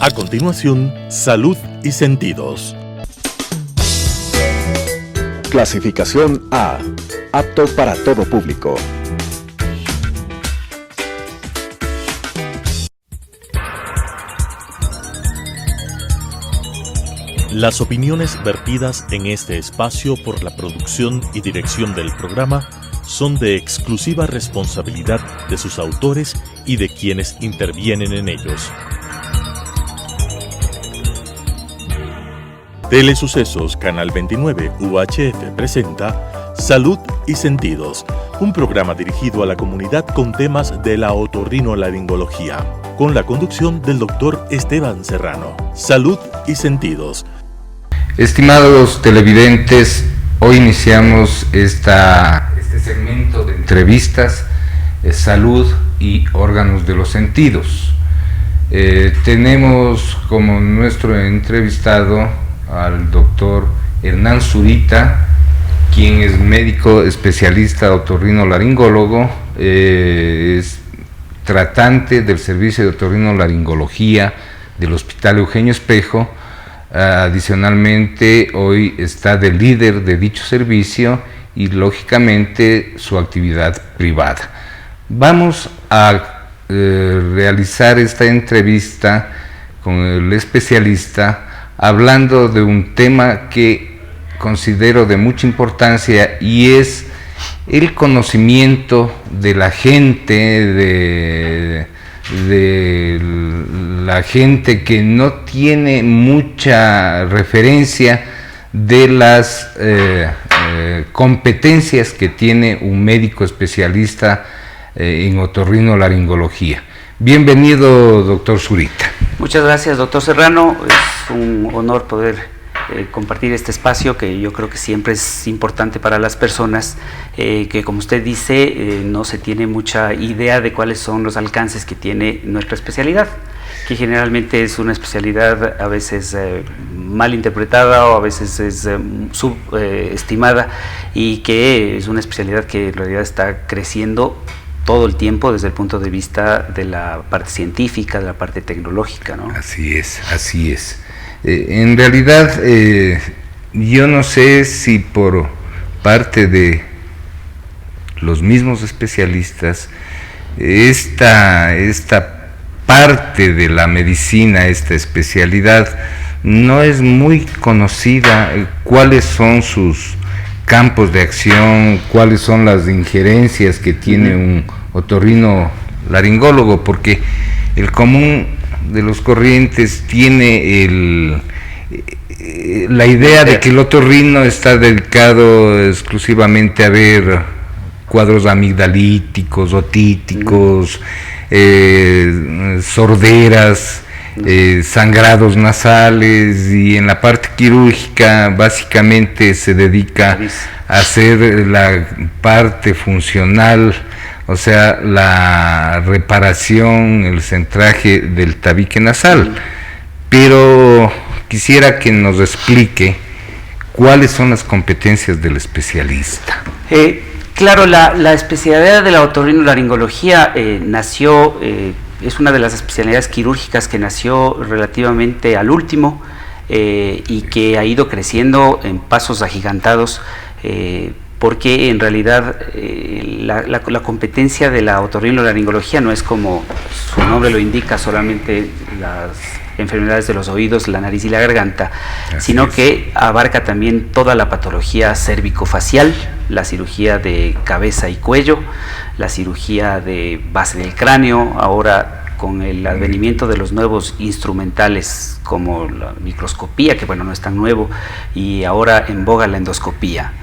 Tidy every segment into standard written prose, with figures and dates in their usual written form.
A continuación, Salud y Sentidos. Clasificación A. Apto para todo público. Las opiniones vertidas en este espacio por la producción y dirección del programa son de exclusiva responsabilidad de sus autores y de quienes intervienen en ellos. Telesucesos Canal 29 UHF presenta Salud y Sentidos, un programa dirigido a la comunidad con temas de la otorrinolaringología, con la conducción del doctor Esteban Serrano. Salud y Sentidos. Estimados televidentes, hoy iniciamos este segmento de entrevistas, salud y órganos de los sentidos. Tenemos como nuestro entrevistado al doctor Hernán Zurita, quien es médico especialista otorrinolaringólogo, es tratante del servicio de otorrinolaringología del Hospital Eugenio Espejo. Adicionalmente, hoy está de líder de dicho servicio y lógicamente su actividad privada. Vamos a realizar esta entrevista con el especialista hablando de un tema que considero de mucha importancia y es el conocimiento de la gente, de la gente que no tiene mucha referencia de las competencias que tiene un médico especialista en otorrinolaringología. Bienvenido, doctor Zurita. Muchas gracias, doctor Serrano. Es un honor poder compartir este espacio que yo creo que siempre es importante para las personas, que como usted dice, no se tiene mucha idea de cuáles son los alcances que tiene nuestra especialidad, que generalmente es una especialidad a veces mal interpretada o a veces es subestimada, y que es una especialidad que en realidad está creciendo todo el tiempo desde el punto de vista de la parte científica, de la parte tecnológica, ¿no? Así es, así es. En realidad, yo no sé si por parte de los mismos especialistas, esta parte de la medicina, esta especialidad, no es muy conocida, cuáles son sus campos de acción, cuáles son las injerencias que tiene un otorrinolaringólogo, porque el común de los corrientes tiene la idea de que el otorrino está dedicado exclusivamente a ver cuadros amigdalíticos, otíticos, sorderas, sangrados nasales, y en la parte quirúrgica básicamente se dedica a hacer la parte funcional, o sea, la reparación, el centraje del tabique nasal. Pero quisiera que nos explique cuáles son las competencias del especialista. Claro, la especialidad de la otorrinolaringología nació, es una de las especialidades quirúrgicas que nació relativamente al último, y que ha ido creciendo en pasos agigantados, porque en realidad la competencia de la otorrinolaringología no es, como su nombre lo indica, solamente las enfermedades de los oídos, la nariz y la garganta, sino que abarca también toda la patología cérvico-facial, la cirugía de cabeza y cuello, la cirugía de base del cráneo, ahora con el advenimiento de los nuevos instrumentales como la microscopía, que bueno, no es tan nuevo, y ahora en boga la endoscopía.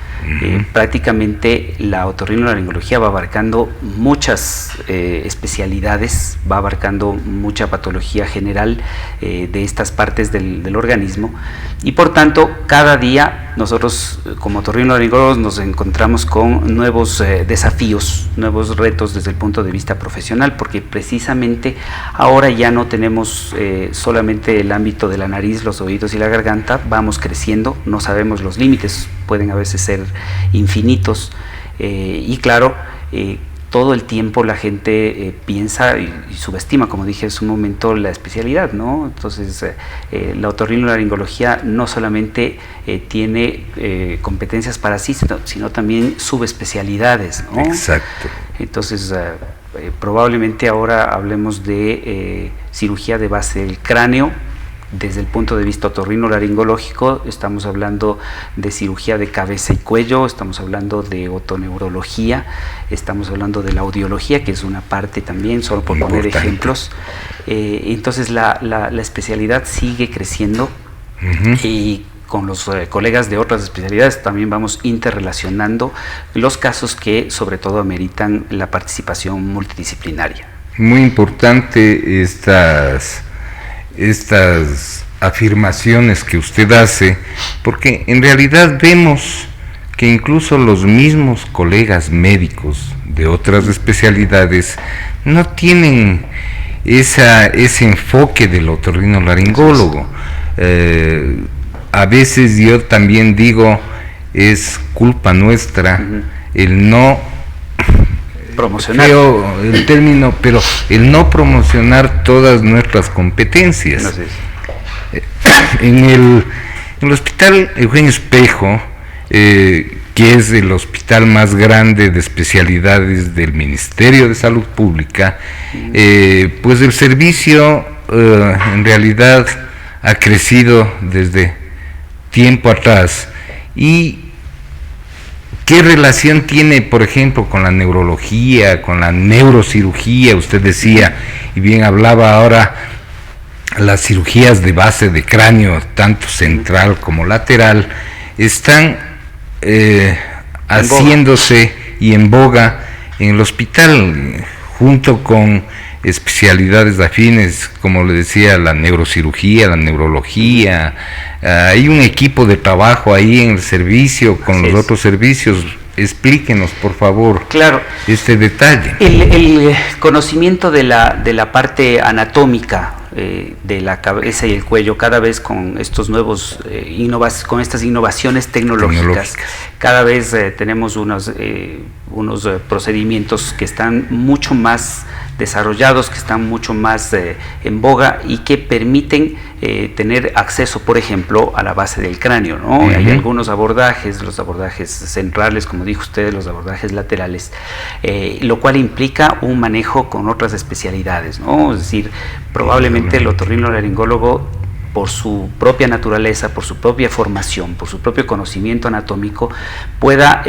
Prácticamente la otorrinolaringología va abarcando muchas especialidades, va abarcando mucha patología general de estas partes del organismo, y por tanto cada día nosotros como otorrinolaringólogos nos encontramos con nuevos desafíos, nuevos retos desde el punto de vista profesional, porque precisamente ahora ya no tenemos solamente el ámbito de la nariz, los oídos y la garganta, vamos creciendo, no sabemos los límites, pueden a veces ser infinitos, y claro, todo el tiempo la gente piensa y subestima, como dije hace un momento, la especialidad, ¿no? Entonces, la otorrinolaringología no solamente tiene competencias para sí, sino también subespecialidades, ¿no? Exacto. Entonces, probablemente ahora hablemos de cirugía de base del cráneo. Desde el punto de vista otorrinolaringológico, estamos hablando de cirugía de cabeza y cuello, estamos hablando de otoneurología, estamos hablando de la audiología, que es una parte también, solo por poner ejemplos. Entonces la especialidad sigue creciendo, y con los colegas de otras especialidades también vamos interrelacionando los casos que sobre todo ameritan la participación multidisciplinaria. Muy importante estas afirmaciones que usted hace, porque en realidad vemos que incluso los mismos colegas médicos de otras especialidades no tienen ese enfoque del otorrinolaringólogo. A veces yo también digo, es culpa nuestra el no promocionar. Creo el término, pero el no promocionar todas nuestras competencias. No sé. En el Hospital Eugenio Espejo, que es el hospital más grande de especialidades del Ministerio de Salud Pública, pues el servicio en realidad ha crecido desde tiempo atrás. ¿Y qué relación tiene, por ejemplo, con la neurología, con la neurocirugía? Usted decía, y bien hablaba ahora, las cirugías de base de cráneo, tanto central como lateral, están haciéndose y en boga en el hospital, junto con especialidades afines, como le decía, la neurocirugía, la neurología. Hay un equipo de trabajo ahí en el servicio con los otros servicios. Explíquenos, por favor, este detalle. El conocimiento de la parte anatómica de la cabeza y el cuello, cada vez con estos nuevos con estas innovaciones tecnológicas, cada vez tenemos unos procedimientos que están mucho más desarrollados, que están mucho más en boga y que permiten tener acceso, por ejemplo, a la base del cráneo, ¿no? Hay algunos abordajes, los abordajes centrales, como dijo usted, los abordajes laterales, lo cual implica un manejo con otras especialidades, ¿no? Es decir, probablemente el otorrinolaringólogo, por su propia naturaleza, por su propia formación, por su propio conocimiento anatómico, pueda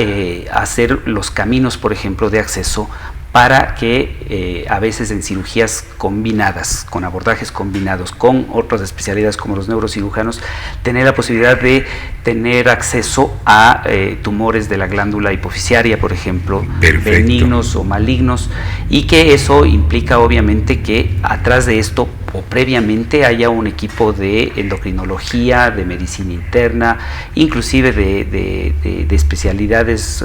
hacer los caminos, por ejemplo, de acceso para que a veces en cirugías combinadas, con abordajes combinados con otras especialidades como los neurocirujanos, tener la posibilidad de tener acceso a tumores de la glándula hipoficiaria, por ejemplo, benignos o malignos, y que eso implica obviamente que atrás de esto o previamente haya un equipo de endocrinología, de medicina interna, inclusive de especialidades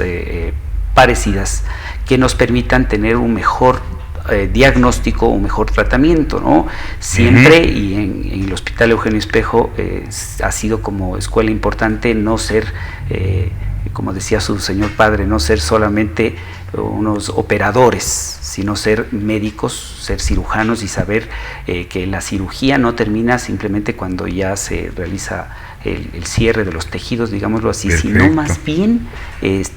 parecidas que nos permitan tener un mejor diagnóstico, un mejor tratamiento, ¿no? Siempre, y en el Hospital Eugenio Espejo ha sido como escuela importante no ser, como decía su señor padre, no ser solamente unos operadores, sino ser médicos, ser cirujanos y saber que la cirugía no termina simplemente cuando ya se realiza el cierre de los tejidos, digámoslo así, sino más bien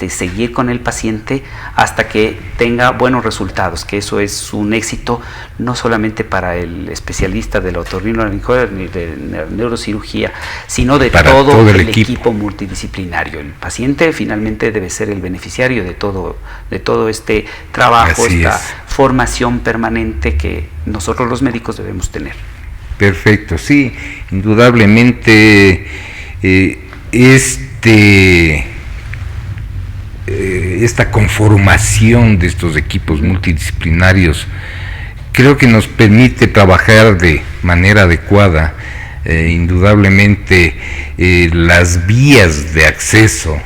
seguir con el paciente hasta que tenga buenos resultados, que eso es un éxito no solamente para el especialista de la otorrinolaringología ni de la neurocirugía, sino de todo el equipo multidisciplinario. El paciente finalmente debe ser el beneficiario de todo este trabajo, esta formación permanente que nosotros los médicos debemos tener. Perfecto, sí, indudablemente esta conformación de estos equipos multidisciplinarios creo que nos permite trabajar de manera adecuada. Indudablemente las vías de acceso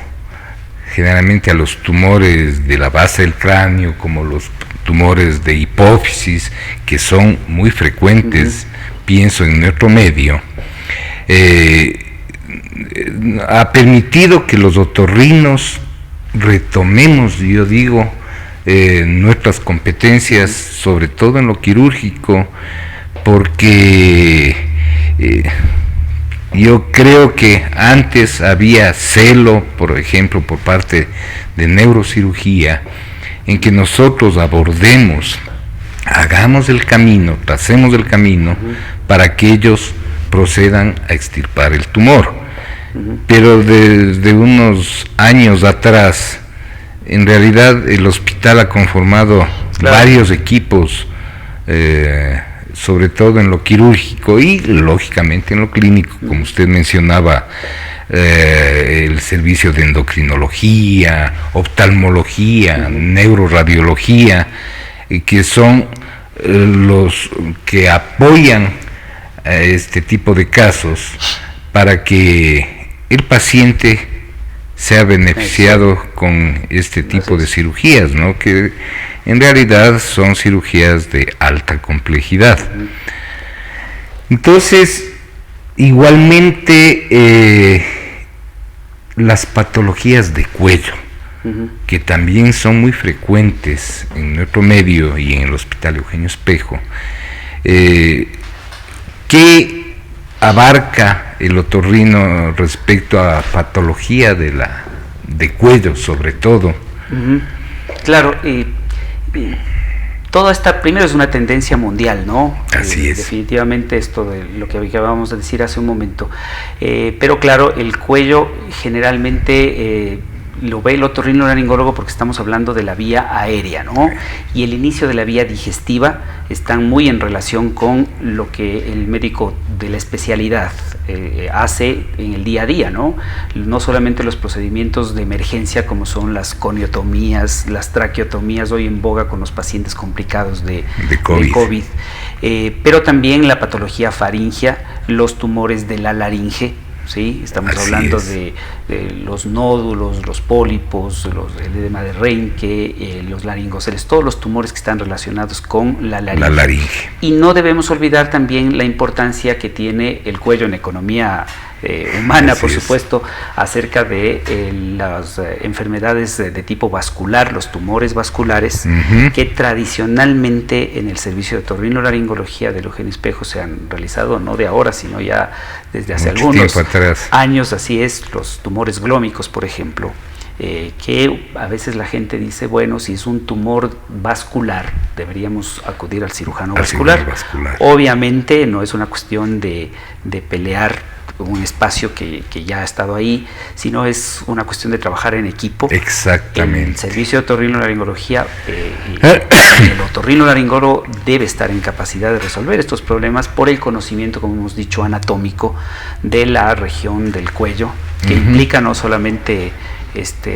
generalmente a los tumores de la base del cráneo, como los tumores de hipófisis, que son muy frecuentes, pienso en nuestro medio, ha permitido que los otorrinos retomemos, yo digo, nuestras competencias, sobre todo en lo quirúrgico, porque yo creo que antes había celo, por ejemplo, por parte de neurocirugía, en que nosotros hagamos el camino, tracemos el camino para que ellos procedan a extirpar el tumor. Pero desde unos años atrás, en realidad el hospital ha conformado varios equipos, sobre todo en lo quirúrgico y lógicamente en lo clínico, como usted mencionaba, el servicio de endocrinología, oftalmología, neuroradiología, que son los que apoyan a este tipo de casos para que el paciente sea beneficiado con este tipo de cirugías, ¿no? Que en realidad son cirugías de alta complejidad. Entonces, igualmente las patologías de cuello, que también son muy frecuentes en nuestro medio y en el Hospital Eugenio Espejo, ¿qué abarca el otorrino respecto a patología de cuello, sobre todo? Claro, todo esta, primero, es una tendencia mundial, ¿no? Así es. Definitivamente esto de lo que acabamos de decir hace un momento. Pero claro, el cuello generalmente lo ve el otorrinolaringólogo porque estamos hablando de la vía aérea, ¿no? Y el inicio de la vía digestiva están muy en relación con lo que el médico de la especialidad hace en el día a día, ¿no? No solamente los procedimientos de emergencia como son las coniotomías, las traqueotomías, hoy en boga con los pacientes complicados de COVID, pero también la patología faríngea, los tumores de la laringe, ¿sí? Estamos hablando de los nódulos, los pólipos, el edema de Reinke, los laringoceles, todos los tumores que están relacionados con la laringe. Y no debemos olvidar también la importancia que tiene el cuello en economía humana, por supuesto, acerca de las enfermedades de tipo vascular, los tumores vasculares, que tradicionalmente en el servicio de otorrinolaringología del Eugenio Espejo se han realizado, no de ahora, sino ya desde hace algunos años. Así es, los tumores glómicos, por ejemplo, que a veces la gente dice, bueno, si es un tumor vascular, deberíamos acudir al cirujano vascular. Obviamente no es una cuestión de pelear un espacio que ya ha estado ahí, sino es una cuestión de trabajar en equipo. Exactamente. El servicio de otorrinolaringología, el otorrinolaringólogo debe estar en capacidad de resolver estos problemas por el conocimiento, como hemos dicho, anatómico de la región del cuello, que implica no solamente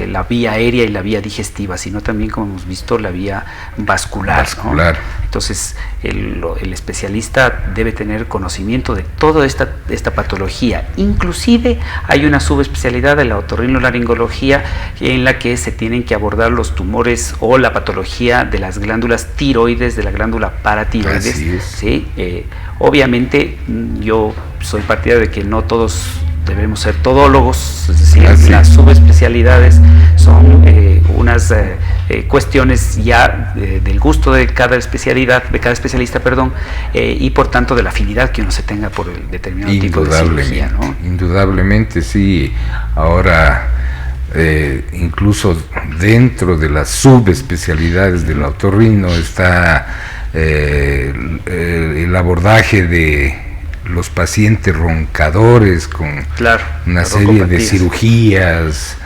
la vía aérea y la vía digestiva, sino también, como hemos visto, la vía vascular, ¿no? Entonces el especialista debe tener conocimiento de toda esta patología. Inclusive hay una subespecialidad de la otorrinolaringología en la que se tienen que abordar los tumores o la patología de las glándulas tiroides, de la glándula paratiroides, ¿sí? Obviamente yo soy partidario de que no todos debemos ser todólogos, es decir, las subespecialidades son unas cuestiones ya del gusto de cada especialista, y por tanto de la afinidad que uno se tenga por el determinado tipo de cirugía, ¿no? Indudablemente, sí. Ahora, incluso dentro de las subespecialidades del otorrino está el abordaje de los pacientes roncadores con una serie de cirugías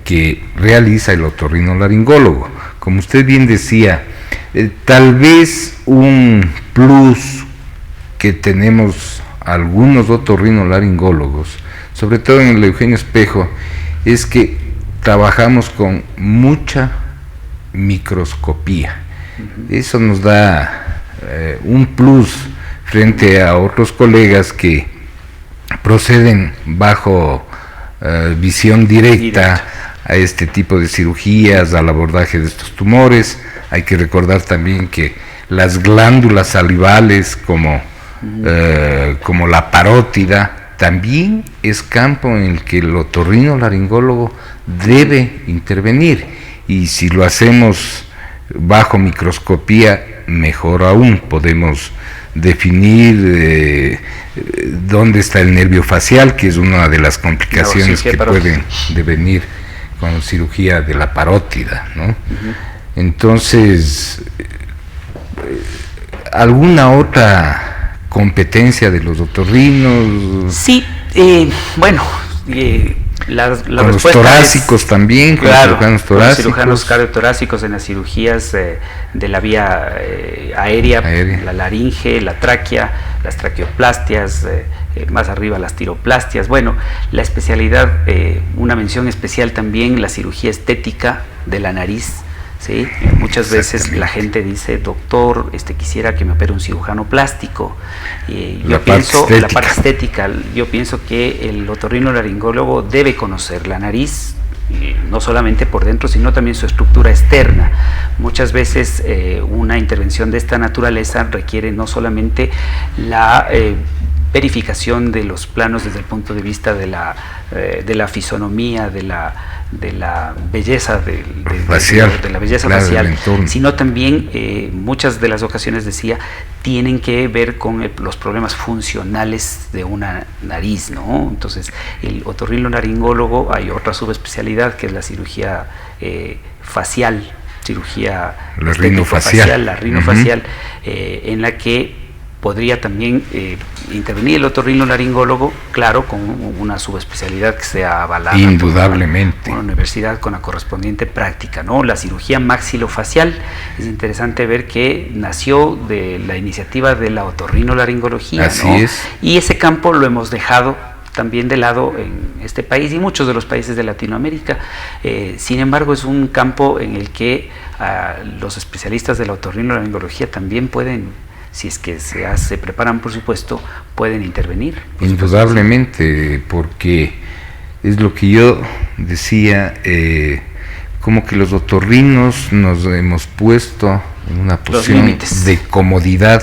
que realiza el otorrinolaringólogo. Como usted bien decía, tal vez un plus que tenemos algunos otorrinolaringólogos, sobre todo en el Eugenio Espejo, es que trabajamos con mucha microscopía. Eso nos da un plus frente a otros colegas que proceden bajo visión directa a este tipo de cirugías, al abordaje de estos tumores. Hay que recordar también que las glándulas salivales como la parótida también es campo en el que el otorrinolaringólogo debe intervenir, y si lo hacemos bajo microscopía, mejor aún, podemos definir dónde está el nervio facial, que es una de las complicaciones que pueden devenir con cirugía de la parótida, ¿no? Entonces, ¿alguna otra competencia de los otorrinos? Sí, bueno, la con los torácicos es, también, con claro, los cirujanos torácicos. Los cirujanos cardiotorácicos en las cirugías de la vía aérea, la laringe, la tráquea, las traqueoplastias, más arriba las tiroplastias. Bueno, la especialidad, una mención especial también, la cirugía estética de la nariz. ¿Sí? Muchas veces la gente dice, doctor, quisiera que me opere un cirujano plástico. Yo pienso, la parte estética, yo pienso que el otorrinolaringólogo debe conocer la nariz, no solamente por dentro, sino también su estructura externa. Muchas veces una intervención de esta naturaleza requiere no solamente la verificación de los planos desde el punto de vista de la fisonomía, de la belleza de la belleza facial, sino también muchas de las ocasiones, decía, tienen que ver con los problemas funcionales de una nariz, ¿no? Entonces, el otorrinolaringólogo, hay otra subespecialidad que es la cirugía facial, cirugía rinofascial, la rinofacial, en la que podría también intervenir el otorrinolaringólogo, claro, con una subespecialidad que sea avalada indudablemente por una universidad con la correspondiente práctica, ¿no? La cirugía maxilofacial, es interesante ver que nació de la iniciativa de la otorrinolaringología, así ¿no? es. Y ese campo lo hemos dejado también de lado en este país y muchos de los países de Latinoamérica. Sin embargo, es un campo en el que los especialistas de la otorrinolaringología también pueden, si es que se preparan, por supuesto, pueden intervenir. Indudablemente, porque es lo que yo decía, como que los otorrinos nos hemos puesto en una posición de comodidad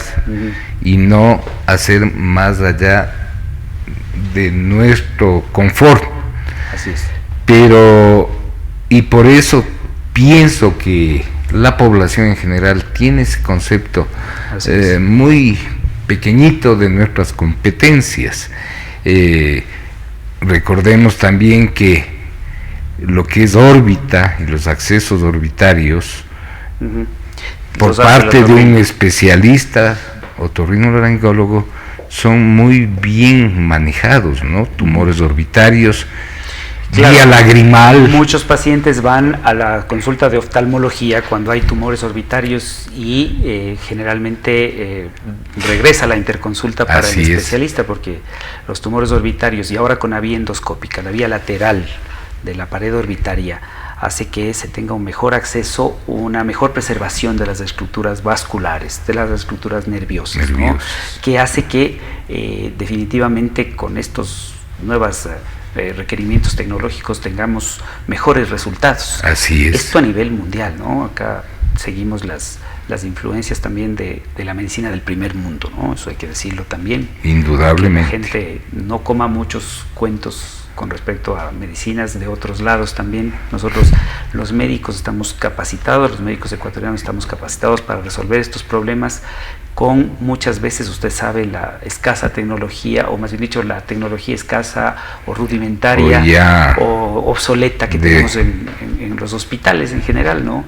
y no hacer más allá de nuestro confort. Así es. Pero, y por eso pienso que la población en general tiene ese concepto muy pequeñito de nuestras competencias. Recordemos también que lo que es órbita y los accesos orbitarios por parte de un especialista otorrinolaringólogo son muy bien manejados, ¿no? Tumores orbitarios, claro, vía lagrimal. Muchos pacientes van a la consulta de oftalmología cuando hay tumores orbitarios y generalmente regresa a la interconsulta para el especialista, porque los tumores orbitarios, y ahora con la vía endoscópica, la vía lateral de la pared orbitaria, hace que se tenga un mejor acceso, una mejor preservación de las estructuras vasculares, de las estructuras nerviosas, ¿no? Que hace que definitivamente con estos nuevos requerimientos tecnológicos tengamos mejores resultados. Así es. Esto a nivel mundial, ¿no? Acá seguimos las influencias también de la medicina del primer mundo, ¿no? Eso hay que decirlo también. Indudablemente. Que la gente no coma muchos cuentos con respecto a medicinas de otros lados también. Nosotros, los médicos, estamos capacitados, los médicos ecuatorianos estamos capacitados para resolver estos problemas con, muchas veces, usted sabe, la escasa tecnología, o más bien dicho, la tecnología escasa o rudimentaria o obsoleta que tenemos en los hospitales en general, ¿no?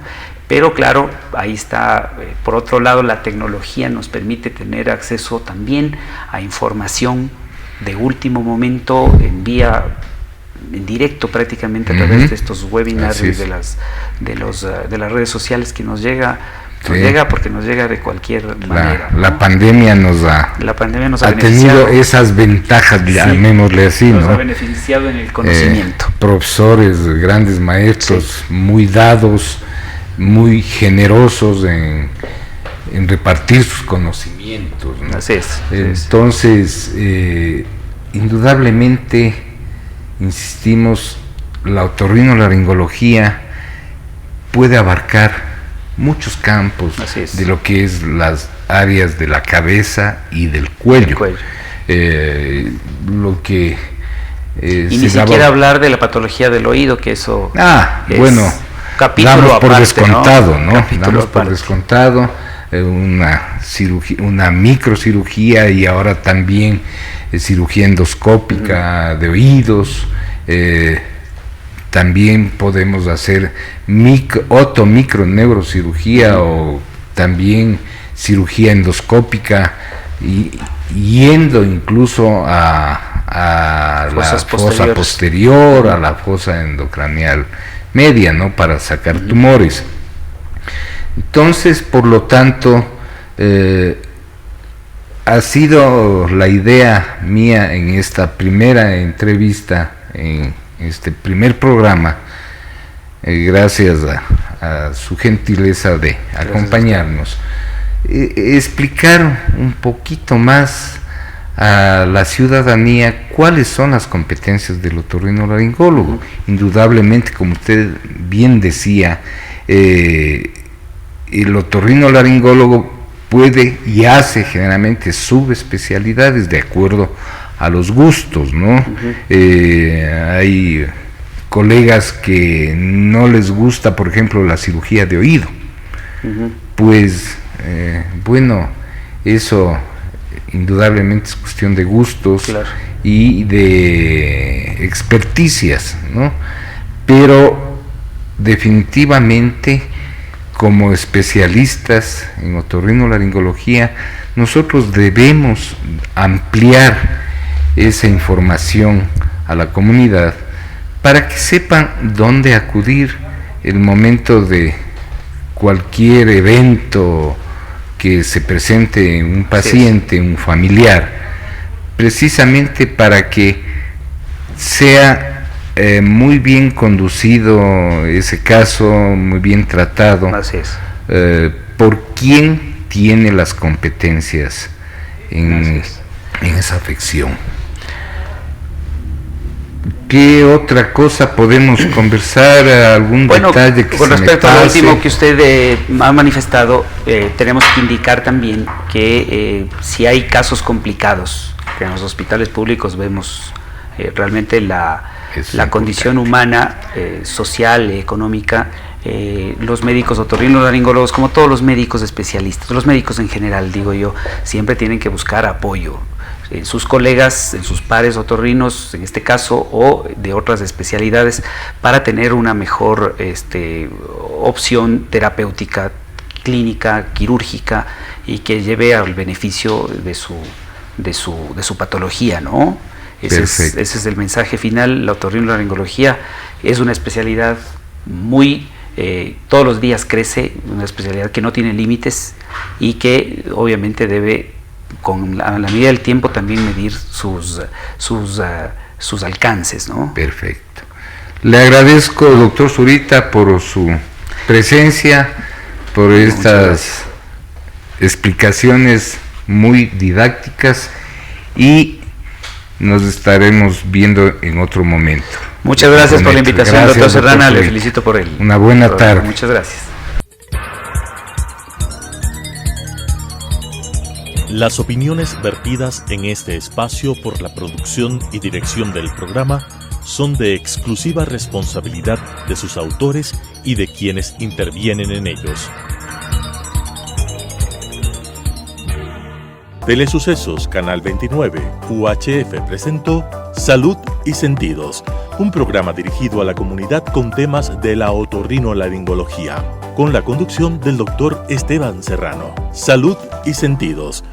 Pero claro, ahí está, por otro lado, la tecnología nos permite tener acceso también a información de último momento en directo prácticamente a través de estos webinars y de las redes sociales que nos llega porque nos llega de cualquier manera, ¿no? La pandemia nos ha tenido esas ventajas, llamémosle así, nos ¿no? ha beneficiado en el conocimiento. Profesores, grandes maestros, muy dados, muy generosos en repartir sus conocimientos, ¿no? Así es. Entonces, indudablemente, insistimos, la otorrinolaringología puede abarcar muchos campos de lo que es las áreas de la cabeza y del cuello. Lo que y ni siquiera hablar de la patología del oído, que eso bueno, damos por aparte, descontado, ¿no? Capítulo Damos por aparte. descontado una cirugía, una microcirugía, y ahora también cirugía endoscópica de oídos. También podemos hacer microneurocirugía o también cirugía endoscópica, y yendo incluso a la fosa posterior, a la fosa endocraneal media, ¿no? Para sacar tumores. Entonces, por lo tanto, ha sido la idea mía en esta primera entrevista, en este primer programa, gracias a su gentileza de acompañarnos, explicar un poquito más a la ciudadanía cuáles son las competencias del otorrinolaringólogo. Indudablemente, como usted bien decía, el otorrinolaringólogo puede y hace generalmente subespecialidades de acuerdo a los gustos, ¿no? Hay colegas que no les gusta, por ejemplo, la cirugía de oído. Pues, bueno, eso indudablemente es cuestión de gustos, claro, y de experticias, ¿no? Pero definitivamente, como especialistas en otorrinolaringología, nosotros debemos ampliar esa información a la comunidad para que sepan dónde acudir el momento de cualquier evento que se presente en un paciente, un familiar, precisamente para que sea muy bien conducido ese caso, muy bien tratado. Así es. Por quien tiene las competencias en esa afección. ¿Qué otra cosa podemos conversar? ¿Algún detalle que con se respecto me a lo pase? último que usted ha manifestado, tenemos que indicar también que si hay casos complicados, que en los hospitales públicos vemos realmente la condición humana, social, económica, los médicos otorrinolaringólogos, como todos los médicos especialistas, los médicos en general, digo yo, siempre tienen que buscar apoyo en sus colegas, en sus pares otorrinos, en este caso, o de otras especialidades, para tener una mejor opción terapéutica, clínica, quirúrgica, y que lleve al beneficio de su patología, ¿no? Ese es el mensaje final. La otorrinolaringología es una especialidad muy, todos los días crece, una especialidad que no tiene límites y que obviamente debe, con la medida del tiempo, también medir sus alcances, ¿no? Perfecto. Le agradezco, doctor Zurita, por su presencia, por estas explicaciones muy didácticas, y nos estaremos viendo en otro momento. Muchas gracias por la invitación, doctor Serrana, le felicito por una buena tarde. Muchas gracias. Las opiniones vertidas en este espacio por la producción y dirección del programa son de exclusiva responsabilidad de sus autores y de quienes intervienen en ellos. Telesucesos Canal 29 UHF presentó Salud y Sentidos, un programa dirigido a la comunidad con temas de la otorrinolaringología, con la conducción del doctor Esteban Serrano. Salud y Sentidos,